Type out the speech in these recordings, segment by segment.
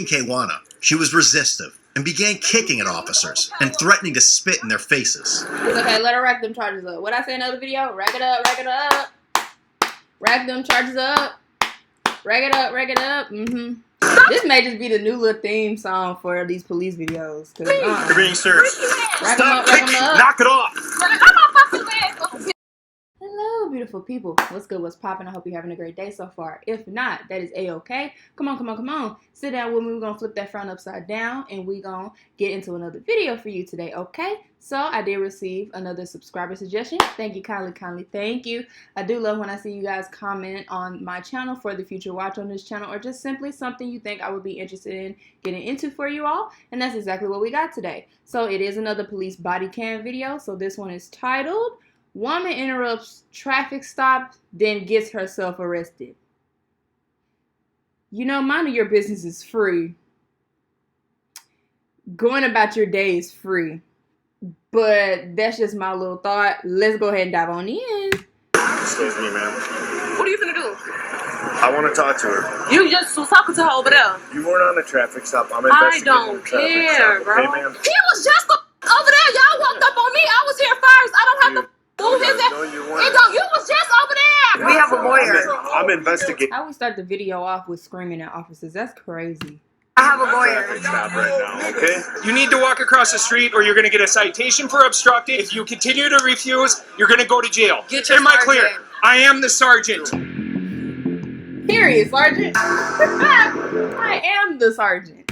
Kwana. She was resistive and began kicking at officers and threatening to spit in their faces. It's okay, let her rack them charges up. What I say in another video? Rack it up, rack it up. Rack them charges up. Rack it up, rack it up. This may just be the new little theme song for these police videos. You're being searched. Rack them up, rack them up. Knock it off. Hello, beautiful people. What's good? What's poppin'? I hope you're having a great day so far. If not, that is a-okay. Come on, come on, come on. Sit down with me. We're going to flip that frown upside down, and we're going to get into another video for you today, okay? So, I did receive another subscriber suggestion. Thank you kindly, thank you. I do love when I see you guys comment on my channel for the future watch on this channel, or just simply something you think I would be interested in getting into for you all, and that's exactly what we got today. So, it is another police body cam video. So, this one is titled, Woman Interrupts Traffic Stop, Then Gets Herself Arrested. You know, minding your business is free. Going about your day is free. But that's just my little thought. Let's go ahead and dive on in. Excuse me, ma'am. What are you finna do? I want to talk to her. You just was talking to her over there. You weren't on a traffic stop. I'm I investigating don't a traffic care, stop. bro. Okay, ma'am? He was just over there. Y'all walked up on me. I was here first. I don't have to move his ass. No, you It weren't. don't. You was just over there. We have a lawyer. I'm investigating. How we start the video off with screaming at officers? That's crazy. I have a lawyer. Traffic stop right now, okay? You need to walk across the street or you're going to get a citation for obstructing. If you continue to refuse, you're going to go to jail. Get your Am I clear? sergeant. I am the sergeant. Period, Sergeant. I am the sergeant.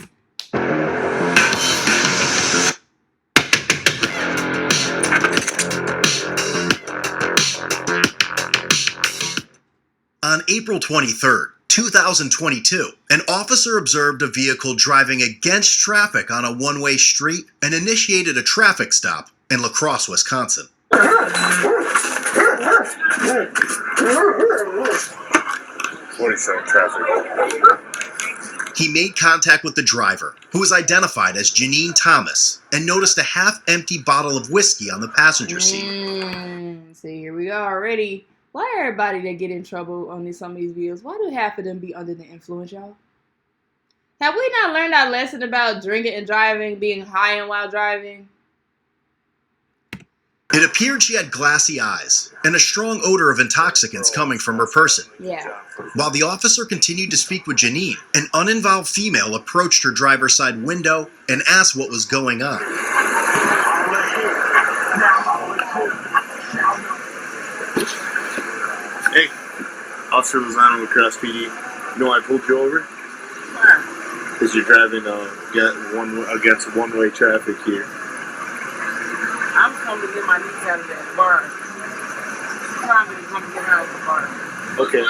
On April 23rd, 2022, an officer observed a vehicle driving against traffic on a one-way street and initiated a traffic stop in La Crosse, Wisconsin. What is that traffic? He made contact with the driver, who was identified as Janine Thomas, and noticed a half-empty bottle of whiskey on the passenger seat. See, here we go already. Why everybody that get in trouble on some of these videos, why do half of them be under the influence, y'all? Have we not learned our lesson about drinking and driving, being high and while driving? It appeared she had glassy eyes and a strong odor of intoxicants coming from her person. Yeah. While the officer continued to speak with Janine, an uninvolved female approached her driver's side window and asked what was going on. Hey, Officer Lozano with Cross PD. You know why I pulled you over? Because you're driving against one-way traffic here. I'm coming to get my niece out of that bar. Trying to come get her out of the bar. Okay.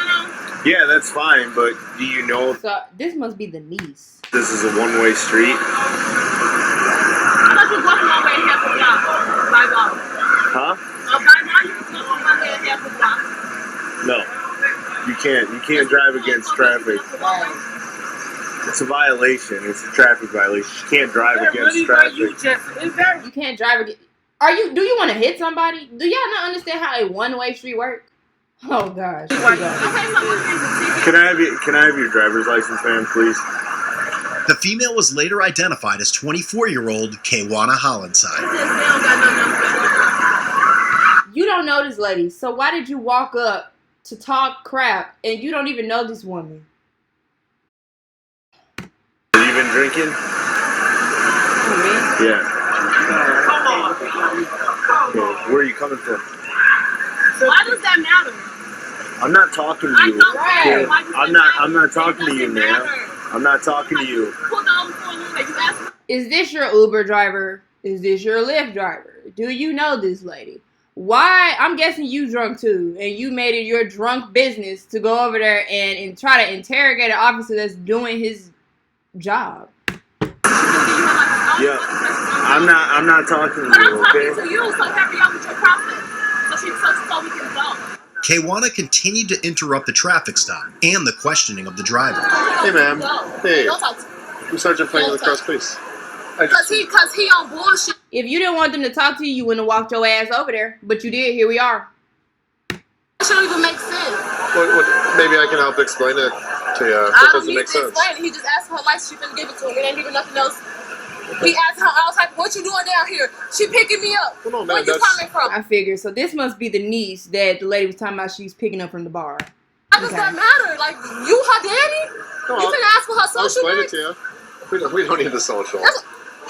Yeah, that's fine, but do you know So this must be the niece. this is a one-way street? I thought you was walking one way and half a block. By law. Huh? By law, you was walking one way and half a block. No. You can't. You can't drive against traffic. It's a violation. It's a traffic violation. You can't drive against traffic. You can't drive again. Do you want to hit somebody? Do y'all not understand how a one-way street works? Oh gosh. Here we go. Can I have your driver's license, ma'am, please? The female was later identified as 24-year-old Kwana Hollenside. You don't know this lady, so why did you walk up to talk crap and you don't even know this woman? Have you been drinking? Oh, Yeah. Okay. Where are you coming from? Why does that matter? I'm not talking to I you. don't Okay? care. Why does I'm it not. matter? I'm not talking to It you, doesn't ma'am. matter. I'm not talking to you. Pulled over for a little bit. You asked me. Is this your Uber driver? Is this your Lyft driver? Do you know this lady? Why? I'm guessing you drunk too, and you made it your drunk business to go over there and try to interrogate an officer that's doing his job. Yeah. I'm not talking to But I'm you. talking Okay. to you, so hurry up with your process. So we can go. Kwana continued to interrupt the traffic stop and the questioning of the driver. Hey, ma'am. Hey. Don't talk to me. I'm Sergeant Franklin Cross, please. Cause he on bullshit. If you didn't want them to talk to you, you wouldn't have walked your ass over there. But you did. Here we are. It don't even make sense. Maybe I can help explain it to you. I That don't doesn't need make to sense. explain it. He just asked for her license. She finna give it to him. It ain't even nothing else. He asked her, I was like, what you doing down here? She picking me up. Well, no, man, Where you coming from? I figured. So this must be the niece that the lady was talking about she's picking up from the bar. How does that matter? Like, you her daddy? No, You finna ask for her I'll social explain it needs? to you. We don't need the social.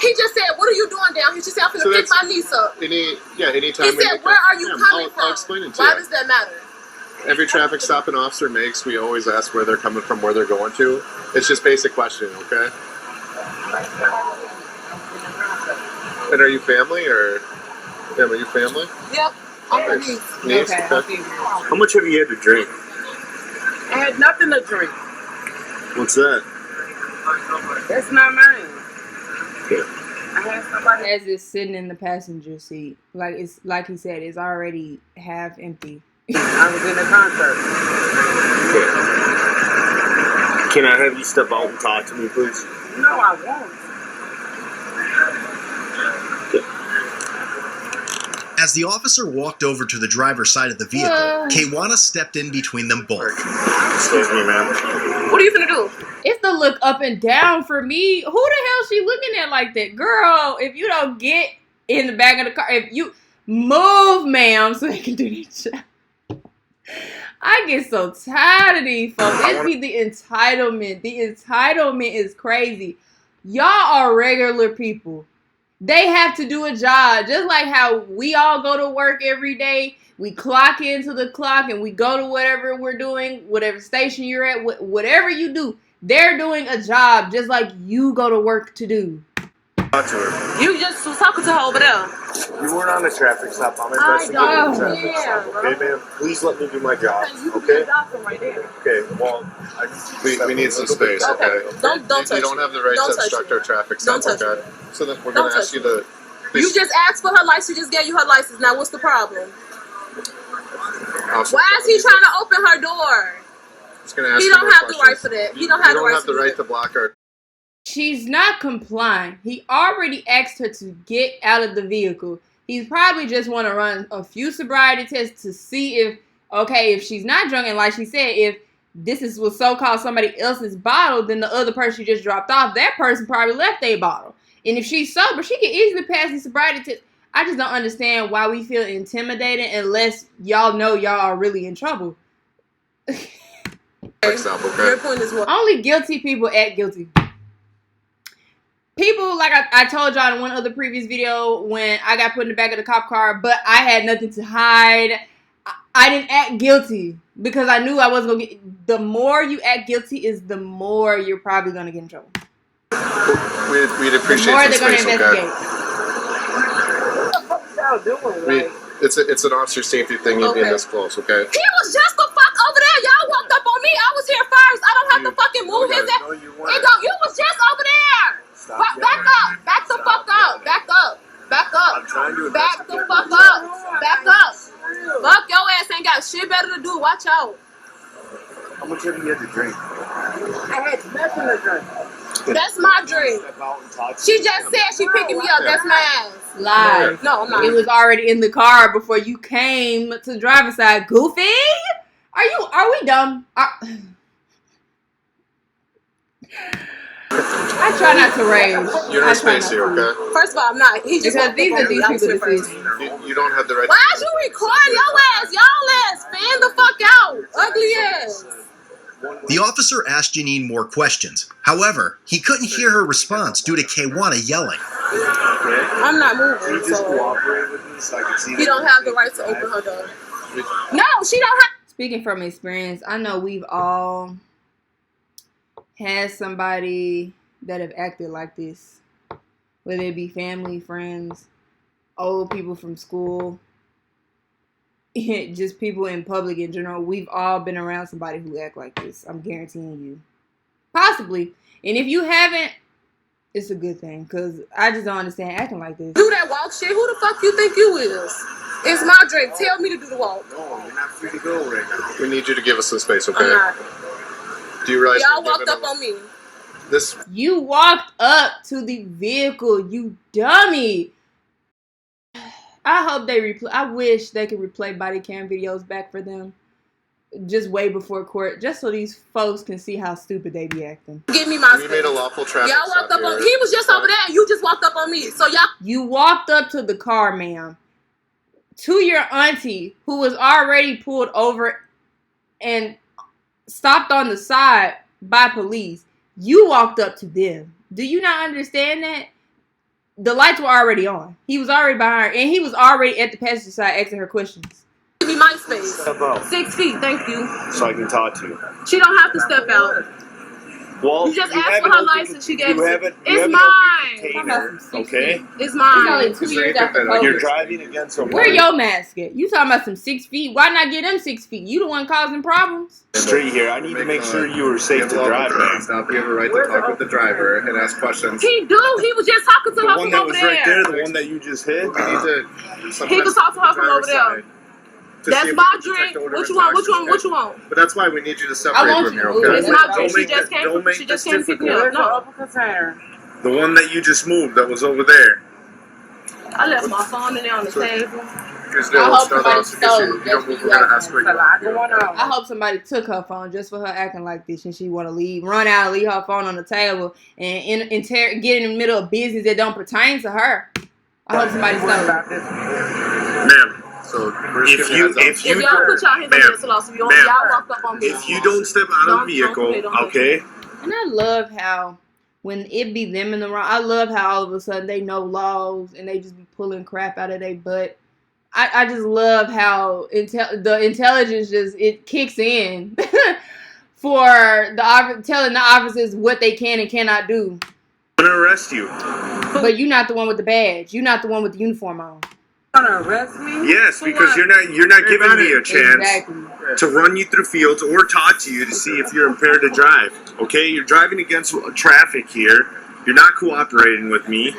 He just said, what are you doing down here? She said, I'm finna pick my niece up. Anytime. He said, where are you coming from? I'll explain it to Why you. does that matter? Every traffic stop an officer makes, we always ask where they're coming from, where they're going to. It's just basic questioning, okay? And are you family or? Yeah, are you family? Yep. I'm her niece. Niece? Okay. How much have you had to drink? I had nothing to drink. What's that? That's not mine. I had somebody. As it's sitting in the passenger seat, like it's like he said, it's already half empty. I was in a concert. Can I have you step out and talk to me, please? No, I won't. As the officer walked over to the driver's side of the vehicle, Kwana stepped in between them both. Excuse me, ma'am. What are you finna do? It's the look up and down for me. Who the hell she looking at like that? Girl, if you don't get in the back of the car, if you move, ma'am, so they can do their job. I get so tired of these folks. It be the entitlement. The entitlement is crazy. Y'all are regular people. They have to do a job. Just like how we all go to work every day. We clock into the clock and we go to whatever we're doing, whatever station you're at, whatever you do. They're doing a job just like you go to work to do. Talk to her. You just was talking to her over there. You weren't on the traffic stop. I'm I investigating the don't traffic stop. care, Okay, ma'am? Please let me do my job. You can Okay? be a doctor right there. Okay, well, We need some space, okay? Don't touch You don't have the right Don't to touch obstruct me. our traffic Don't stop, touch okay? So then we're Don't gonna ask touch you to. You just asked for her license. She just gave you her license. Now what's the problem? Why is he trying to open her door? He don't have the right for that. He don't have the right. You don't have the right to block our. She's not complying. He already asked her to get out of the vehicle. He's probably just want to run a few sobriety tests to see if, okay, if she's not drunk, and like she said, if this is was so-called somebody else's bottle, then the other person she just dropped off, that person probably left their bottle. And if she's sober, she can easily pass the sobriety test. I just don't understand why we feel intimidated unless y'all know y'all are really in trouble. Your point is what? Only guilty people act guilty. People, like I told y'all in one other previous video, when I got put in the back of the cop car, but I had nothing to hide, I didn't act guilty because I knew I wasn't going to get... The more you act guilty is the more you're probably going to get in trouble. We'd appreciate the more some they're going to space, investigate. Okay? It's an officer safety thing. You'd be this close, okay? He was just the fuck over there. Y'all walked up on me. I was here first. I don't have to fucking move his ass. No, you You weren't. was just over there. Back up. Back the fuck up. Back up. Back up. I'm trying to Back the investigate fuck your up. Back up. Fuck your ass ain't got shit better to do. Watch out. How much have you had to drink? I had nothing to drink. That's my drink. Step out and talk to She me. just said she picking me up. That's my ass. Live. No, I'm not. It was already in the car before you came to the driver's side. Goofy? Are we dumb? I try not to rage. You're in space here, okay? First of all, I'm not. He just Because walked these up are on me. these I was here people's first. decisions. You don't have the right. Why is you recording your ass? Y'all ass. Fan the fuck out. Ugly ass. The officer asked Janine more questions. However, he couldn't hear her response due to Kwana yelling. I'm not Can you moving, just so cooperate with me so I can see he don't have the right to open her door. No, she don't have. Speaking from experience, I know we've all had somebody that have acted like this. Whether it be family, friends, old people from school, just people in public in general. We've all been around somebody who act like this. I'm guaranteeing you. Possibly. And if you haven't, it's a good thing. Because I just don't understand acting like this. Do that walk shit. Who the fuck you think you is? It's my drink. Tell me to do the walk. No, you're not free to go right now. We need you to give us some space, okay? I'm not. Do you realize Y'all we're walked giving up on me. this? You walked up to the vehicle, you dummy. I hope they replay. I wish they could replay body cam videos back for them. just way before court, just so these folks can see how stupid they be acting. Give me my We space. made a lawful traffic Y'all walked stop up on. here. He was just over there, and you just walked up on me. So y'all. You walked up to the car, ma'am, to your auntie who was already pulled over and stopped on the side by police. You walked up to them. Do you not understand that? The lights were already on. He was already behind her, and he was already at the passenger side asking her questions. Give me my space. Step out 6 feet, thank you. so I can talk to you. She don't have to step out. Well, You just asked have for an her open license, she gave you it. have it. It's you have an mine. open container, okay? It's It's only mine. 2 years after COVID. You're driving against a Where your mask at? You talking about some 6 feet? Why not get them 6 feet? You the one causing problems. street here. I need to make sure you are safe to drive, man. Stop. You have a right to talk with the driver and ask questions. He do. He was just talking to The her one from that over was right there, there. the one that you just hit. You need to. He can talk to her from over there. That's my drink. What you want? What you want? What you want? But that's why we need you to I separate want from you here, to move. okay? It's My drink. Don't She make just that- came. don't make She just this came to pick me difficult. up. No, Open container. The one that you just moved that was over there. I left my phone in there on the table. Here's I hope no somebody else. stole it. You don't move. We're gonna ask where It's a you lot want to going go. on. I hope somebody took her phone just for her acting like this, and she want to leave, run out and leave her phone on the table, and get in the middle of business that don't pertain to her. I hope somebody stole it. About this. Ma'am, So we're just giving you a heads up. if you If y'all put y'all hands on ma'am, this loss, y'all ma'am, walked up on me. if you don't step out of the Don't vehicle, play, don't okay? And I love how when it be them in the wrong, I love how all of a sudden they know laws and they just be pulling crap out of their butt. I just love how the intelligence just it kicks in for telling the officers what they can and cannot do. I'm gonna arrest you. But you're not the one with the badge. You're not the one with the uniform on. Gonna arrest me? Yes, For because what? you're not giving me a chance Exactly. to run you through fields or talk to you to see if you're impaired to drive. Okay, you're driving against traffic here. You're not cooperating with me.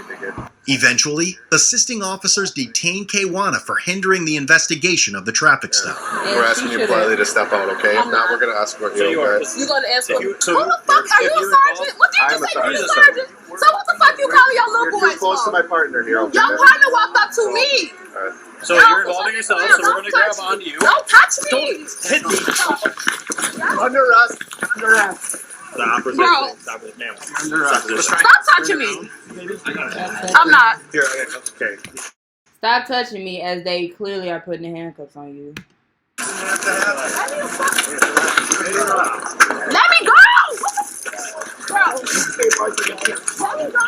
Eventually, assisting officers detained Kwana for hindering the investigation of the traffic stop. And We're she asking you should've- politely to step out, okay? If not, we're gonna escort you, okay? You gonna ask If for you- who so the fuck are you if a you're sergeant? What did you I'm a say? You're a sergeant. sergeant? So what the fuck you calling your little You're boys close to for? my partner here, okay? Your partner walked up to me. Alright. So No, you're involving yourself, so we're going to grab onto you. Don't touch me. Hit me. Under arrest. Under arrest. Stop resisting. Bro. Stop it, ma'am. Under arrest. Stop touching me. I'm not. Here, okay. Stop touching me as they clearly are putting the handcuffs on you. Let me go. Bro. Let me go.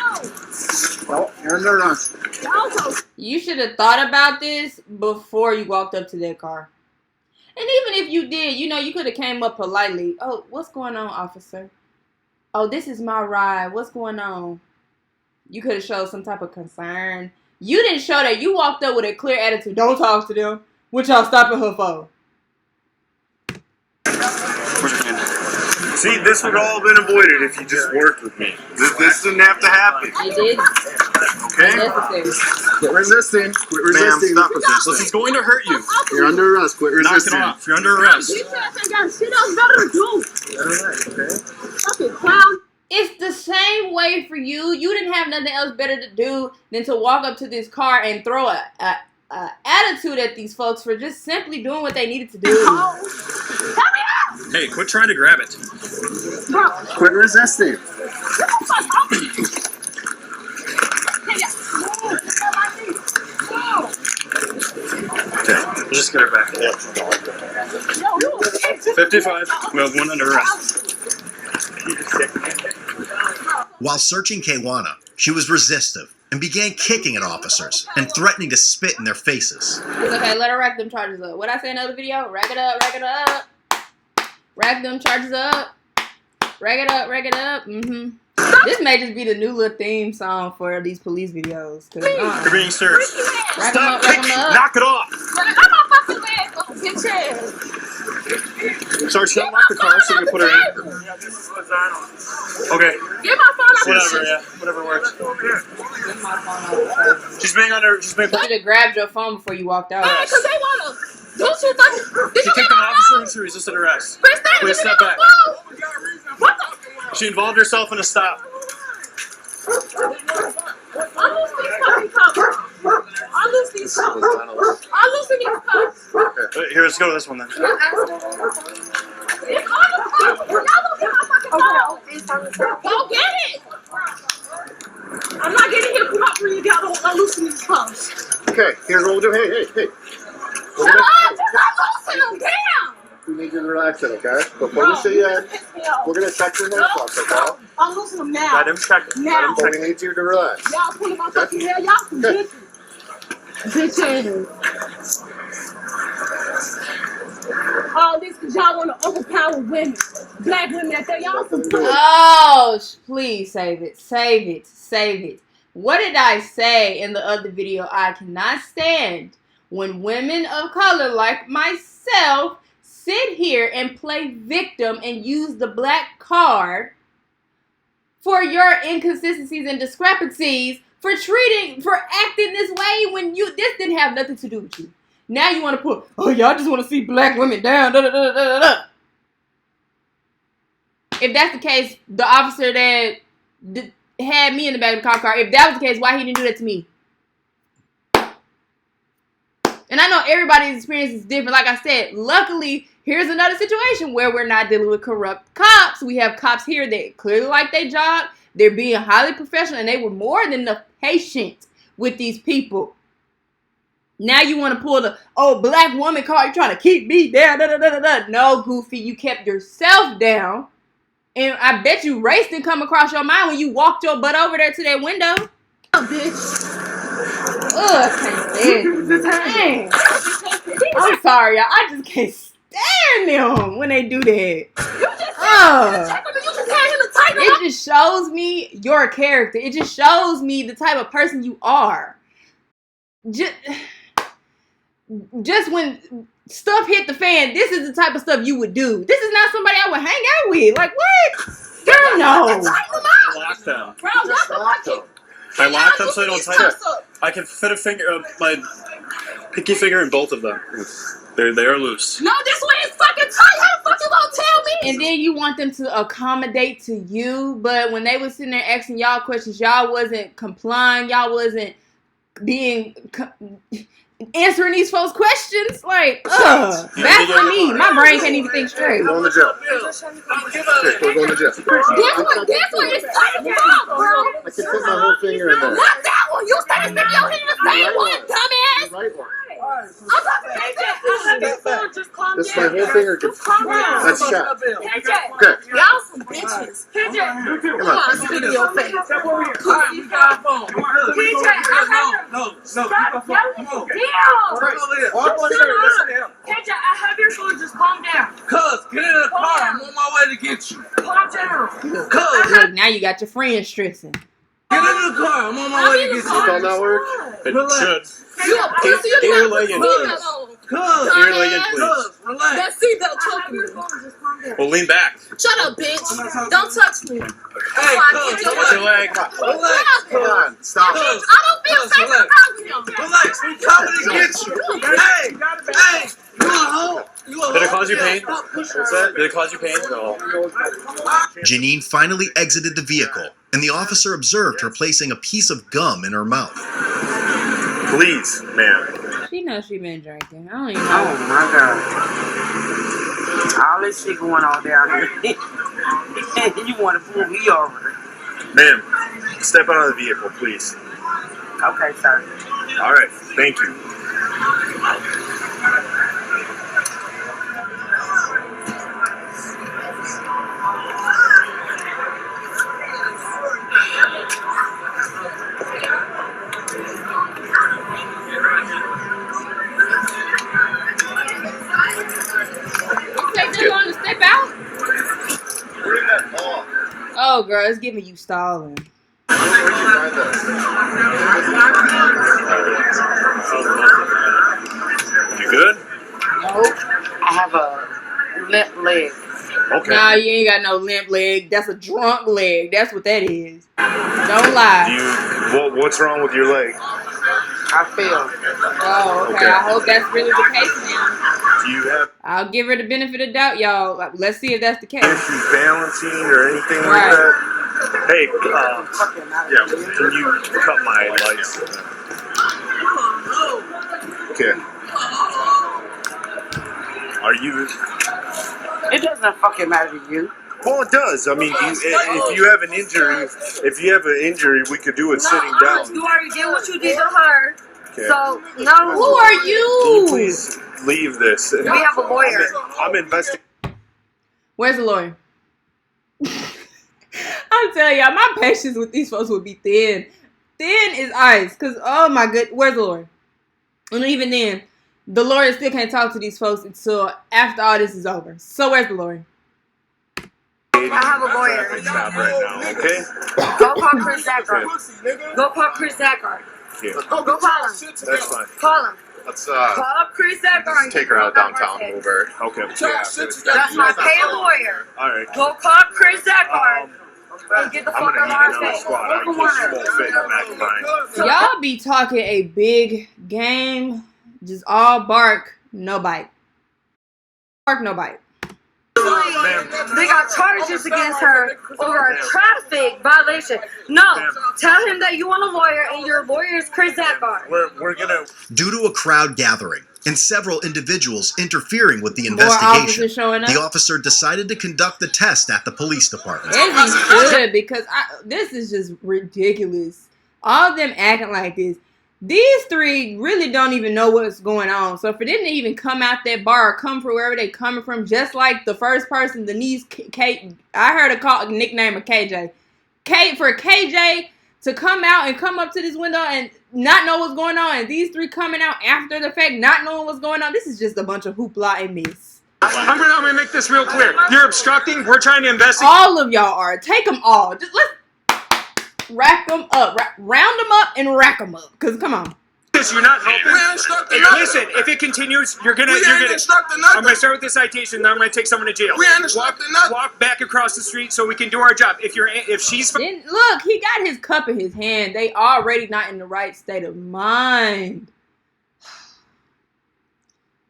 Oh, you're under arrest. Y'all You should have thought about this before you walked up to that car. And even if you did, you could have came up politely. Oh, what's going on, officer? Oh, this is my ride. What's going on? You could have showed some type of concern. You didn't show that. You walked up with a clear attitude. Don't talk to them. What y'all stopping her for? See, this would all have been avoided if you just worked with me. This didn't have to happen. It did. Okay? Necessary. Quit resisting. Quit Ma'am, resisting. stop This resisting. is going to hurt you. You're under arrest. Quit Knock it resisting. off. You're under arrest. You ain't got shit else better to do. Fucking clown. It's the same way for you. You didn't have nothing else better to do than to walk up to this car and throw a attitude at these folks for just simply doing what they needed to do. Hey, quit trying to grab it. Quit resisting. Okay, just get her back. 55. We have one under arrest. While searching Kwana, she was resistive and began kicking at officers and threatening to spit in their faces. It's okay, let her rack them charges up. What I say in another video? Rack it up, rack it up. Rack them charges up. Rack it up, rack it up. This may just be the new little theme song for these police videos. You're being searched. Rack them up, rack them up. Knock it off. I'm my fucking leg up, bitch ass. Sergeant, unlock the car so you can put her in. Okay, Get my phone off whatever, the yeah, whatever works. Get my phone out. She's being under. She's being. You should have grabbed your phone before you walked out. Yeah, because they want to. Don't you fucking. Did She you kicked get an my officer phone? and she resisted arrest. Christine, Please did you step get back. my phone? What the? She involved herself in a stop. I lose these fucking covers. I lose these covers. I Unloosen these cuffs. Here, let's go to this one then. It's all the cuffs. Y'all don't get my fucking cuffs. Go get it. I'm not getting hip hop when you got to unloosen these cuffs. Okay, here's what we'll do. Hey. Shut up! Just unloosen them. Damn. We need you to relax it, okay? Before we see you in, we're going to check your notebook, okay? Unloosen them now. Let him check it. Now. But we need you to relax. Y'all pulling my fucking hair. Y'all some bitches. Bitches. All this because y'all want to overpower women. Black women out there. Y'all some bitches. Oh, please save it. Save it. Save it. What did I say in the other video? I cannot stand when women of color like myself sit here and play victim and use the black card for your inconsistencies and discrepancies, for acting this way when this didn't have nothing to do with you. Now you want to put, oh, y'all just want to see black women down, da da da da da. If that's the case, the officer that had me in the back of the cop car, if that was the case, why he didn't do that to me? And I know everybody's experience is different. Like I said, luckily, here's another situation where we're not dealing with corrupt cops. We have cops here that clearly like their job. They're being highly professional, and they were more than enough patient with these people. Now you want to pull the, oh, black woman card, you're trying to keep me down, da da da da da. No, Goofy, you kept yourself down. And I bet you race didn't come across your mind when you walked your butt over there to that window. Oh, bitch. Ugh, I can't stand it. I'm sorry, y'all. I just can't stand them when they do that. It just shows me your character. It just shows me the type of person you are. Just when stuff hit the fan, this is the type of stuff you would do. This is not somebody I would hang out with. Like, what? Girl, no. I locked them. I locked them so they don't tighten. I can fit a finger, my pinky finger in both of them. They are loose. No, this way is fucking tight. How the fuck you gonna tell me? And then you want them to accommodate to you, but when they was sitting there asking y'all questions, y'all wasn't complying. Y'all wasn't answering these folks' questions. Like, that's on me. My brain can't even think straight. We're going to jail. We're going to jail. This one is tight as fuck, bro. I can fit my whole finger in there. Not that one. You started sticking your hand in the same one, dumbass. The right one. I'm talking to KJ. Just calm down. This my whole finger can. That's shot. KJ, Okay. y'all some bitches. KJ, come on, spit in your face. KJ, KJ, I have your phone. Just calm down. Cuz, get in the car. I'm on my way to get you. Calm down. Cuz, Look, now you got your friend stressing. get in the car. I'm on my way to get Does that not work? It should. You a pussy. You Get your got leg in. a seatbelt on. Cuz, Get your leg in, please. relax. That seatbelt choking me. Well, lean back. Shut up, bitch. Don't touch me. Hey, Come on, cuz, get your What's your leg? relax. Come on. Stop. Cuz, I don't feel safe around you. relax. We coming to get you. Hey, you a hoe. Did it cause you pain? What's that? Did it cause you pain? No. Janine finally exited the vehicle, and the officer observed her placing a piece of gum in her mouth. Please, ma'am. She knows she been drinking. I don't even know. Oh my God. All this shit going on down here. You want to pull me over. Ma'am, step out of the vehicle, please. Okay, sir. All right. Thank you. Take this long to step out? Oh, girl, it's giving you stalling. You good? Nope. I have a limp leg. Okay. Nah, you ain't got no limp leg. That's a drunk leg. That's what that is. Don't lie. What's wrong with your leg? I feel. Oh, okay. Okay. I hope that's really the case now. Do you have I'll give her the benefit of doubt, y'all. Let's see if that's the case. issues balancing or anything Right. like that? Hey, yeah, can you cut my lights? Okay. Are you? It doesn't fucking matter to you. Well, it does. I mean, if you have an injury, we could do it sitting down. You already did what you did to her. Okay. So, no. Who are Can you you? please leave this? We have a lawyer. I'm investigating. Where's the lawyer? I'm telling y'all, my patience with these folks would be thin. Thin is ice. Because, oh my good, where's the lawyer? And even then, the lawyer still can't talk to these folks until after all this is over. So where's the lawyer? I have a lawyer. Stop right now, okay? Go call Chris Zackard. Go call Chris Zackard. Yeah. Go call him. That's fine. Call him. Let's Call up Chris Zackard. take her out downtown, move her. Okay. That's my paid lawyer. All right. Go call Chris Zackard. And get the I'm fuck gonna out need of another our face. squad. I just won't fit in the back of mine. Y'all be talking a big game, just all bark, no bite. Bark, no bite. They got charges against her over a traffic violation. No, tell him that you want a lawyer and your lawyer is Chris Zackard. We're gonna. Due to a crowd gathering and several individuals interfering with the More investigation, officers showing up. the officer decided to conduct the test at the police department. As he should, because this is just ridiculous. All of them acting like this. These three really don't even know what's going on. So for them to even come out that bar or come from wherever they coming from, just like the first person, Denise Kate, I heard a nickname of KJ. For KJ to come out and come up to this window and not know what's going on, and these three coming out after the fact, not knowing what's going on, this is just a bunch of hoopla and mess. I'm gonna make this real clear. You're obstructing. We're trying to investigate. All of y'all are. Take them all. Just let's rack them up. Round them up and rack them up. Because come on. You're not helping. We ain't instructing nothing. Listen, if it continues, I'm gonna start with the citation, then I'm gonna take someone to jail. We ain't instructing nothing. Walk back across the street so we can do our job. If she's Then look, he got his cup in his hand. They already not in the right state of mind.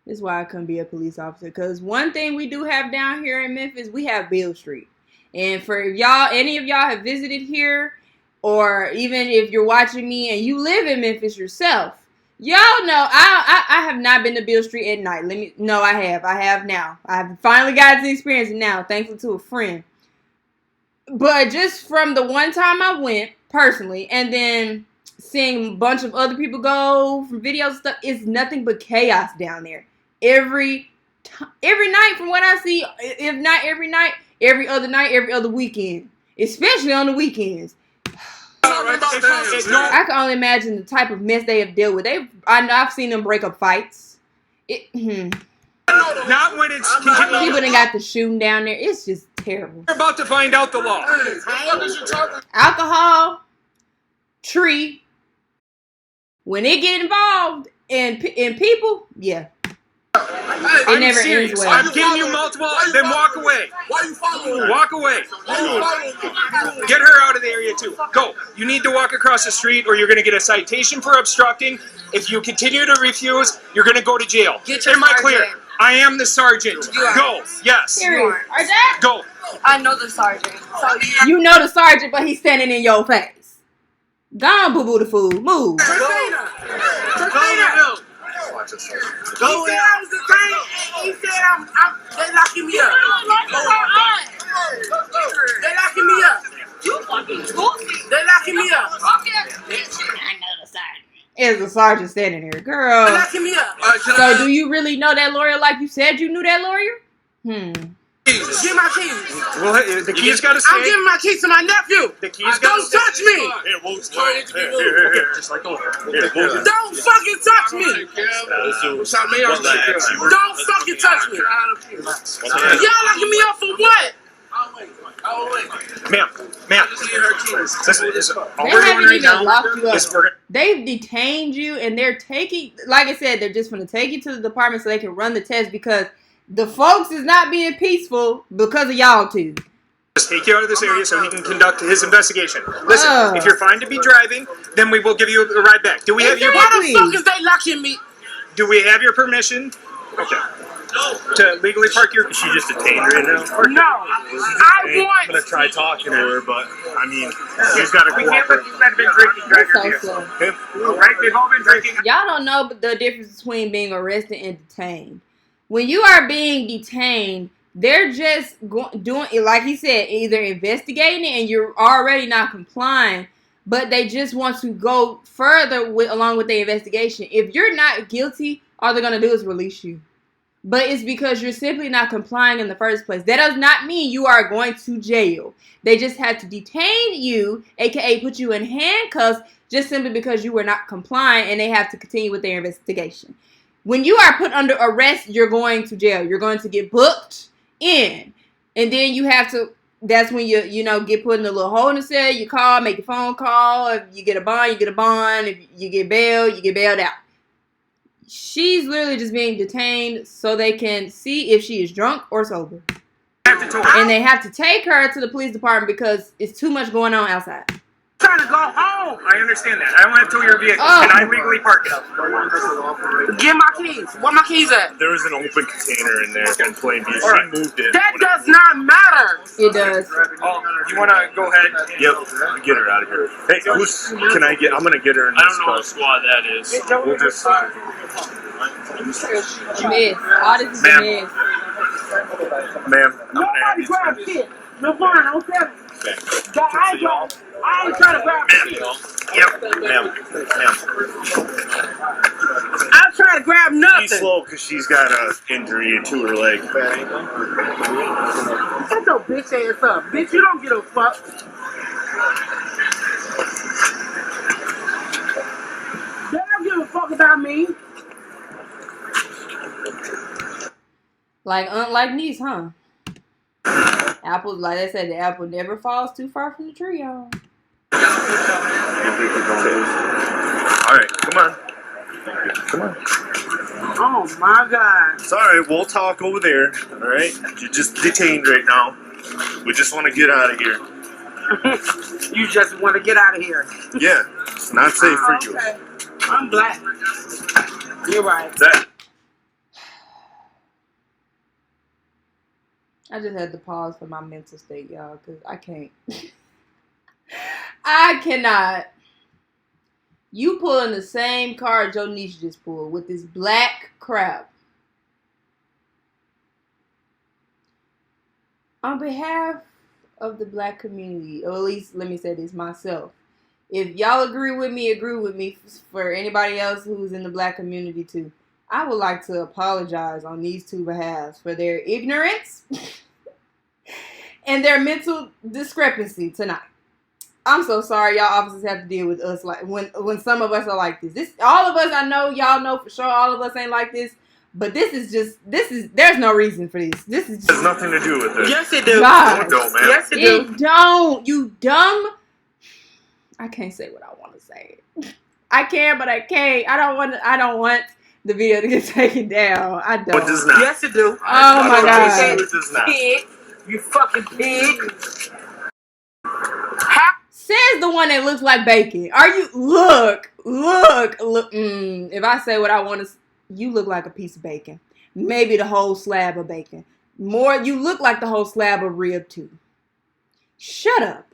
This is why I couldn't be a police officer. Because one thing we do have down here in Memphis, we have Beale Street. And for y'all, any of y'all have visited here, or even if you're watching me and you live in Memphis yourself, y'all know I have not been to Beale Street at night. I have now. I've finally got to experience it now, thankful to a friend. But just from the one time I went personally, and then seeing a bunch of other people go from videos and stuff, it's nothing but chaos down there. Every night, from what I see, if not every night, every other weekend, especially on the weekends. I can only imagine the type of mess they have dealt with. I've seen them break up fights. not when it's continuing. People done got the shooting down there. It's just terrible. We're about to find out the law. Alcohol, tree. When it get involved in people, yeah. It never ends well. I'm giving you multiple, then walk away. Why you following her? Walk away. Why you following her? Get her out of the area too. Go. You need to walk across the street or you're going to get a citation for obstructing. If you continue to refuse, you're going to go to jail. Am I clear? I am the sergeant. Go. Yes. Period. That? Go. I know the sergeant. So you know the sergeant, but he's standing in your face. Go on, boo-boo the fool. Move. Go in. He said they locking me up. They locking me up. you fucking goofy. They locking me up. I know the sergeant. Is the sergeant standing there, girl? They locking me up. So do you really know that lawyer like you said you knew that lawyer? Give my keys. Well, the keys got to stay. I'm giving my keys to my nephew. The keys got Don't touch me. Here, we'll here, just like the here, Don't fucking touch me. Don't fucking touch me. Y'all locking me up for what? Ma'am. They haven't even locked you up. They've detained you, and they're taking, like I said, they're just going to take you to the department so they can run the test because the folks is not being peaceful because of y'all two. Just take you out of this area so he can conduct his investigation. Listen, if you're fine to be driving, then we will give you a ride back. Do we have your Why the fuck is they locking me? Do we have your permission? Okay. To legally park your... Is she just detained right now? No. I'm gonna try talking to her, but I mean, she's got to cooperate. Been drinking, That's so slow. Right? They've all been drinking. Y'all don't know the difference between being arrested and detained. When you are being detained, they're just doing it, like he said, either investigating it and you're already not complying, but they just want to go further along with the investigation. If you're not guilty, all they're going to do is release you. But it's because you're simply not complying in the first place. That does not mean you are going to jail. They just had to detain you, aka put you in handcuffs, just simply because you were not complying, and they have to continue with their investigation. When you are put under arrest, you're going to jail. You're going to get booked in. And then you have to, that's when you get put in a little hole in the cell. You call, make a phone call. If you get a bond, you get a bond. If you get bailed, you get bailed out. She's literally just being detained so they can see if she is drunk or sober. And they have to take her to the police department because it's too much going on outside. Trying to go home. I understand that. I don't have to tow your vehicle. Can I legally park it? Get my keys. Where my keys at? There was an open container in there in plain view. She moved it. That does not matter. It does. Oh, you want to go ahead? Yep. Get her out of here. Hey, can I get? I'm gonna get her in this. I don't know what squad that is. We'll just. Miss. All this is a miss. Ma'am. Nobody grab shit. No fine. Okay. I ain't trying to grab shit. Yep. Ma'am. I'm trying to grab nothing. She's slow because she's got an injury to her leg. Shut your bitch ass up. Bitch, you don't give a fuck. They don't give a fuck about me. Like, unlike niece, huh? Apples, like I said, the apple never falls too far from the tree, y'all. Alright, come on. Come on. Oh my God. It's alright, we'll talk over there. Alright? You're just detained right now. We just want to get out of here. You just want to get out of here. Yeah, it's not safe for you. Okay. I'm black. You're right. That. I just had to pause for my mental state, y'all, because I can't. I cannot. You pulling the same card Joe Niche just pulled with this black crap. On behalf of the black community, or at least let me say this myself. If y'all agree with me. For anybody else who's in the black community too, I would like to apologize on these two behalves for their ignorance and their mental discrepancy tonight. I'm so sorry y'all officers have to deal with us like when some of us are like this. All of us, I know y'all know for sure all of us ain't like this, but there's no reason for this. This is just, has nothing to do with it. Yes, it do. God, No, man. Yes, it do. it don't. You dumb. I can't say what I want to say. I can, but I can't. I don't want the video to get taken down. I don't. It does not. Yes, it do. Oh my God. It does not. Pig. You fucking pig. Says the one that looks like bacon. Are you look? If I say what I want to, you look like a piece of bacon. Maybe the whole slab of bacon. More, you look like the whole slab of rib too. Shut up.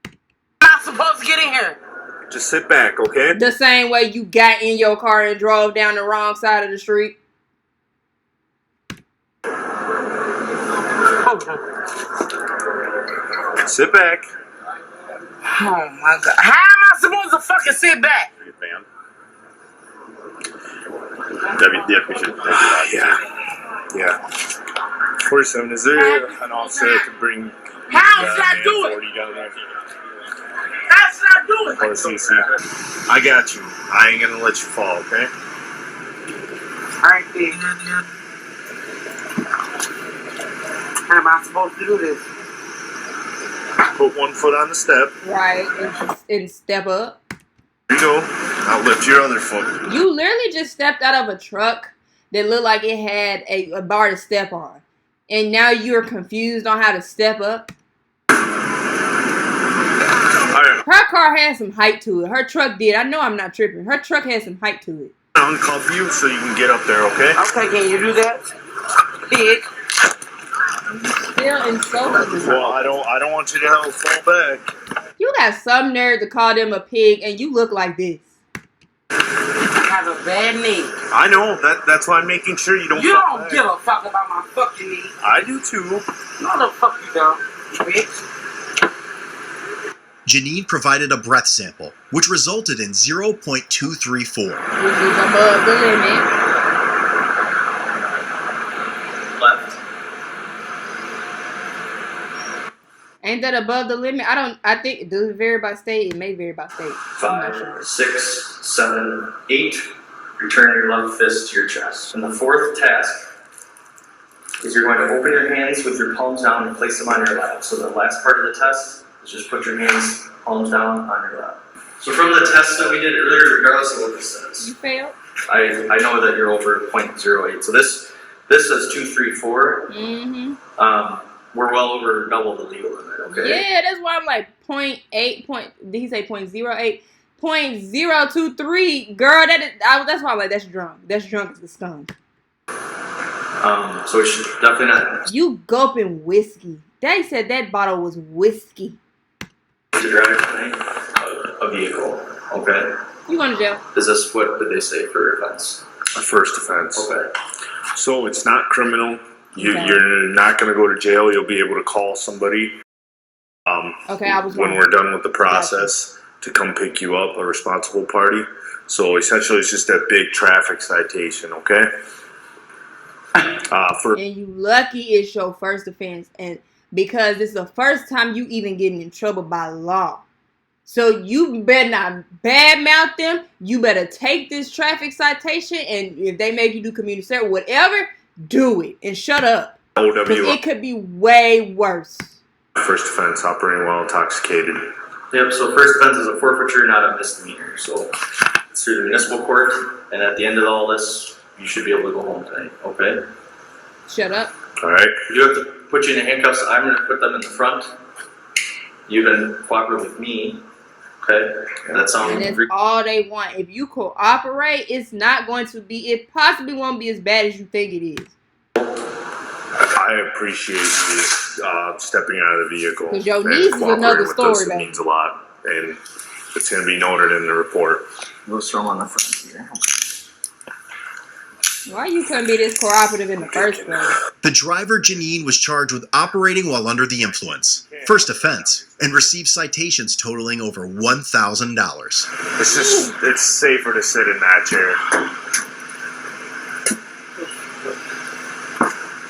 I'm not supposed to get in here. Just sit back, okay? The same way you got in your car and drove down the wrong side of the street. Hold on. Sit back. Oh my God. How am I supposed to fucking sit back? Yeah. 47, is there an officer that can bring... How should I do it? How should I do it? Or CC? I got you. I ain't gonna let you fall, okay? Alright, big. How am I supposed to do this? Put one foot on the step. Right, and step up. There you go. Now lift your other foot. You literally just stepped out of a truck that looked like it had a bar to step on. And now you're confused on how to step up. Her car had some height to it. Her truck did. I know I'm not tripping. Her truck had some height to it. I'll uncuff you so you can get up there, okay? Okay, can you do that? Pig. Still insulting me. Well, I don't want you to fall back. You got some nerve to call them a pig and you look like this. have a bad knee. I know that's why I'm making sure you don't. You don't give a fuck about my fucking knee. I do too. No, the fuck you don't, bitch. Janine provided a breath sample, which resulted in 0.234. Which is above the limit. Left. Ain't that above the limit? I think, does it vary by state? It may vary by state. I'm not sure. 5, 6, 7, 8. Return your left fist to your chest. And the fourth task is you're going to open your hands with your palms down and place them on your lap. So the last part of the test is just put your hands palms down on your lap. So from the test that we did earlier, regardless of what this says, You failed? I know that you're over 0.08. So this says 234. Mm-hmm. We're well over double the legal limit, okay? Yeah, that's why I'm like 0.8, did he say 0.08? 0.023, girl, that's why I'm like, that's drunk. That's drunk as the skunk. So we should definitely not You gulping whiskey. Daddy said that bottle was whiskey. to drive a vehicle, okay? You going to jail? Is this, what did they say for offense? A first offense. Okay. So it's not criminal. Okay. You're not going to go to jail. You'll be able to call somebody. Okay, I was when wrong. we're done with the process to come pick you up, a responsible party. So essentially, it's just that big traffic citation. Okay. And you lucky it's your first offense, and because it's the first time you even getting in trouble by law. So you better not badmouth them. You better take this traffic citation, and if they make you do community service, whatever, do it and shut up. Because it could be way worse. First offense, operating while intoxicated. Yep, so first offense is a forfeiture, not a misdemeanor. So it's through the municipal court, and at the end of all this, you should be able to go home tonight, okay? Shut up. All right. You have to put you in the handcuffs. I'm going to put them in the front. You then cooperate with me, okay? And that's And that's all they want. If you cooperate, it's not going to be, it possibly won't be as bad as you think it is. I appreciate you stepping out of the vehicle. Because your and niece is cooperating another with story, us. It baby. means a lot, and it's going to be noted in the report. We'll throw them on the front here. Why you couldn't be this cooperative in the first place? The driver, Janine, was charged with operating while under the influence, first offense, and received citations totaling over $1,000. It's safer to sit in that chair.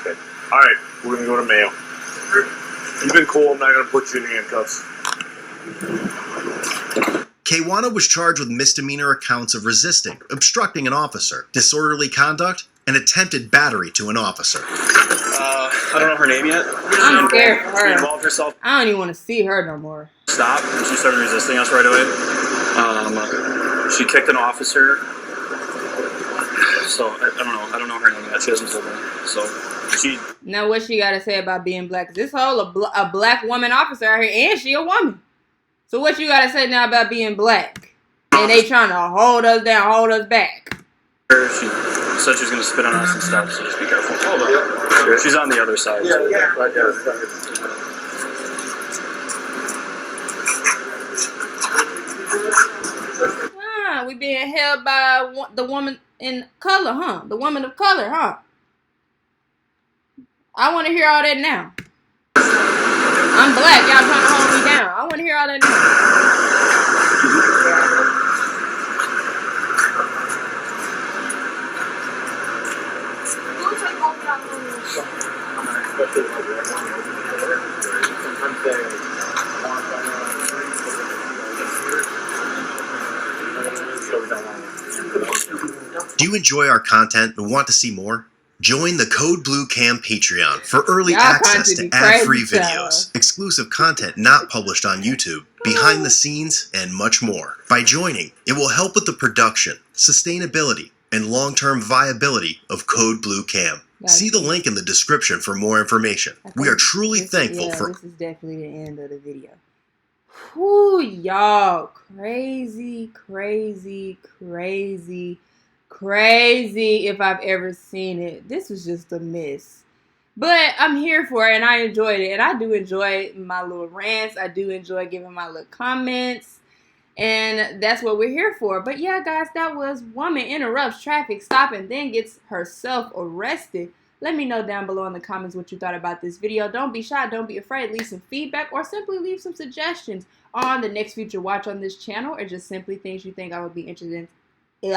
Okay. All right, we're gonna go to Mayo. You've been cool. I'm not gonna put you in handcuffs. Kwana was charged with misdemeanor counts of resisting, obstructing an officer, disorderly conduct, and attempted battery to an officer. I don't know her name yet. I'm scared for her. She involved herself. I don't even want to see her no more. Stop, and she started resisting us right away. She kicked an officer. So I don't know her name yet. She hasn't told me. So she. Now what she got to say about being black? 'Cause this whole a black woman officer out here, and she a woman. So what you got to say now about being black? And they trying to hold us down, hold us back. She said she was going to spit on us and stuff, so just be careful. Hold on. Yeah. She's on the other side. Yeah, so. yeah. Right there. We being held by the woman in color, huh? The woman of color, huh? I want to hear all that now. I'm black. Y'all trying to hold me down. I want to hear all that now. Do you enjoy our content and want to see more? Join the Code Blue Cam Patreon for early Y'all access content to be ad-free crazy, videos, exclusive content not published on YouTube, behind the scenes, and much more. By joining, it will help with the production, sustainability, and long-term viability of Code Blue Cam. See the link in the description for more information. We are truly thankful for... This is definitely the end of the video. Whew, y'all. Crazy, crazy, crazy, crazy if I've ever seen it. This was just a mess. But I'm here for it, and I enjoyed it. And I do enjoy my little rants. I do enjoy giving my little comments. And that's what we're here for. But yeah, guys, that was woman interrupts traffic stop and then gets herself arrested. Let me know down below in the comments what you thought about this video. Don't be shy. Don't be afraid. Leave some feedback or simply leave some suggestions on the next future watch on this channel, or just simply things you think I would be interested in.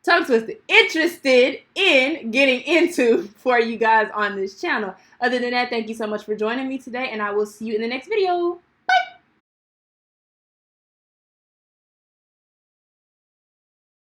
Tongue twisted. Interested in getting into for you guys on this channel. Other than that, thank you so much for joining me today, and I will see you in the next video.